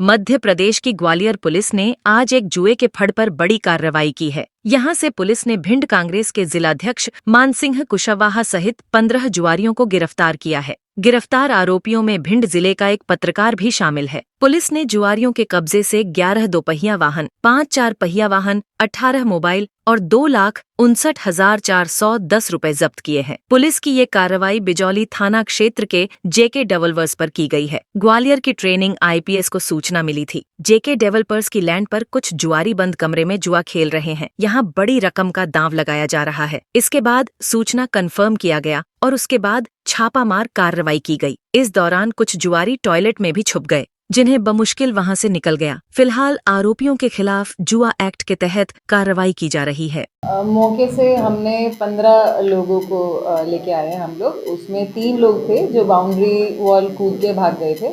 मध्य प्रदेश की ग्वालियर पुलिस ने आज एक जुए के फड़ पर बड़ी कार्रवाई की है। यहां से पुलिस ने भिंड कांग्रेस के जिलाध्यक्ष मानसिंह कुशवाहा सहित 15 जुआरियों को गिरफ्तार किया है। गिरफ्तार आरोपियों में भिंड जिले का एक पत्रकार भी शामिल है। पुलिस ने जुआरियों के कब्जे से 11 दोपहिया वाहन, 5 4 पहिया वाहन, 18 मोबाइल और 2,59,410 रुपए जब्त किए हैं। पुलिस की ये कार्रवाई बिजौली थाना क्षेत्र के जेके डेवलपर्स पर की गई है। ग्वालियर की ट्रेनिंग आईपीएस को सूचना मिली थी। जेके डेवलपर्स की लैंड पर कुछ जुआरी बंद कमरे में जुआ खेल रहे हैं। यहाँ बड़ी रकम का दांव लगाया जा रहा है। इसके बाद सूचना कंफर्म किया गया और उसके बाद छापामार कार्रवाई की गई। इस दौरान कुछ जुआरी टॉयलेट में भी छुप गए, जिन्हें बमुश्किल वहां से निकल गया। फिलहाल आरोपियों के खिलाफ जुआ एक्ट के तहत कार्रवाई की जा रही है। मौके से हमने 15 लोगों को लेके आए हैं हम लोग। उसमें 3 लोग थे जो बाउंड्री वॉल कूद के भाग गए थे,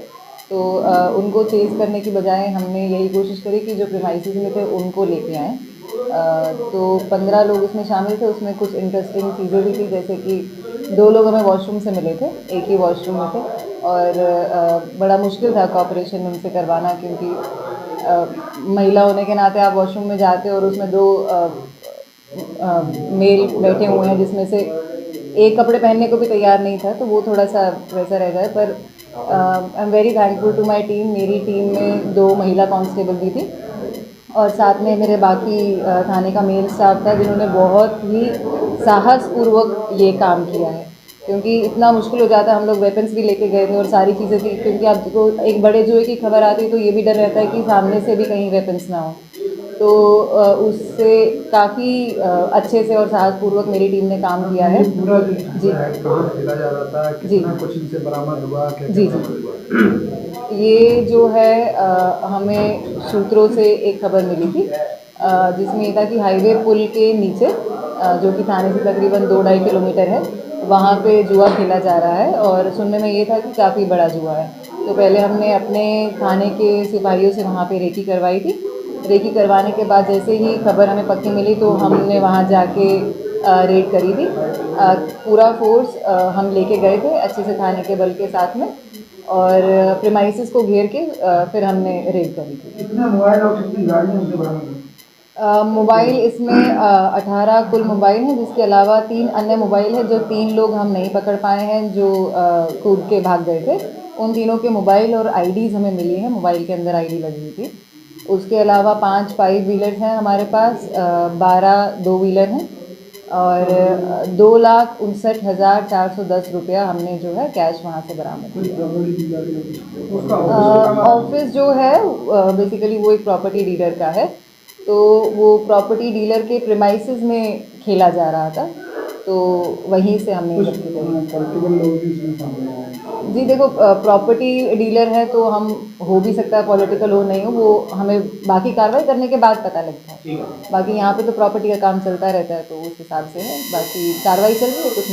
तो उनको चेज़ करने की बजाय हमने यही कोशिश करी कि जो प्रीमाइसेस में थे उनको लेके आएँ। तो 15 लोग इसमें शामिल थे। उसमें कुछ इंटरेस्टिंग चीज़ें भी थी, जैसे कि 2 लोग हमें वॉशरूम से मिले थे, एक ही वॉशरूम में थे, और बड़ा मुश्किल था कोऑपरेशन उनसे करवाना, क्योंकि महिला होने के नाते आप वॉशरूम में जाते हो और उसमें 2 मेल बैठे हुए हैं, जिसमें से एक कपड़े पहनने को भी तैयार नहीं था, तो वो थोड़ा सा वैसा रह गया। पर I am very thankful to my team. मेरी टीम में 2 महिला कांस्टेबल भी थी और साथ में मेरे बाकी थाने का मेल स्टाफ था, जिन्होंने बहुत ही साहसपूर्वक ये काम किया है, क्योंकि इतना मुश्किल हो जाता है। हम लोग वेपन्स भी लेके गए थे और सारी चीज़ें थी, क्योंकि आपको एक बड़े जुए की खबर आती है तो ये भी डर रहता है कि सामने से भी कहीं वेपन्स ना हो। तो उससे काफ़ी अच्छे से और साहसपूर्वक मेरी टीम ने काम किया है। पूरा जी, कहाँ खेला जा रहा था, कितना कुछ इनसे बरामद हुआ, जी जी, ये जो है हमें सूत्रों से एक खबर मिली थी, जिसमें ये था कि हाईवे पुल के नीचे, जो कि थाने से तकरीबन 2-2.5 किलोमीटर है, वहाँ पे जुआ खेला जा रहा है। और सुनने में ये था कि काफ़ी बड़ा जुआ है। तो पहले हमने अपने थाने के सिपाहियों से वहाँ पे रेकी करवाई थी। रेकी करवाने के बाद जैसे ही खबर हमें पक्की मिली तो हमने वहाँ जाके रेड करी थी। पूरा फोर्स हम लेके गए थे अच्छे से थाने के बल के साथ में, और प्रीमाइसेस को घेर के फिर हमने रेड करी थी। कितने मोबाइल और कितनी गाड़ियाँ उनसे बरामद हुई? मोबाइल इसमें 18 कुल मोबाइल हैं, जिसके अलावा 3 अन्य मोबाइल हैं जो 3 लोग हम नहीं पकड़ पाए हैं, जो कूद के भाग गए थे। उन तीनों के मोबाइल और आईडीज़ हमें मिली हैं। मोबाइल के अंदर आईडी लगी हुई थी। उसके अलावा 5 5 व्हीलर्स हैं हमारे पास, 12 2 व्हीलर हैं, और 2,59,410 रुपया हमने जो है कैश वहाँ से बरामद किया। ऑफिस जो है बेसिकली वो एक प्रॉपर्टी डीलर का है, तो वो प्रॉपर्टी डीलर के प्रीमाइसेस में खेला जा रहा था, तो वहीं से हमने जी देखो, प्रॉपर्टी डीलर है तो हम हो भी सकता है पॉलिटिकल हो, नहीं हो, वो हमें बाकी कार्रवाई करने के बाद पता लगता है। बाकी यहाँ पे तो प्रॉपर्टी का काम चलता रहता है, तो उस हिसाब से है। बाकी कार्रवाई चल रही है, कुछ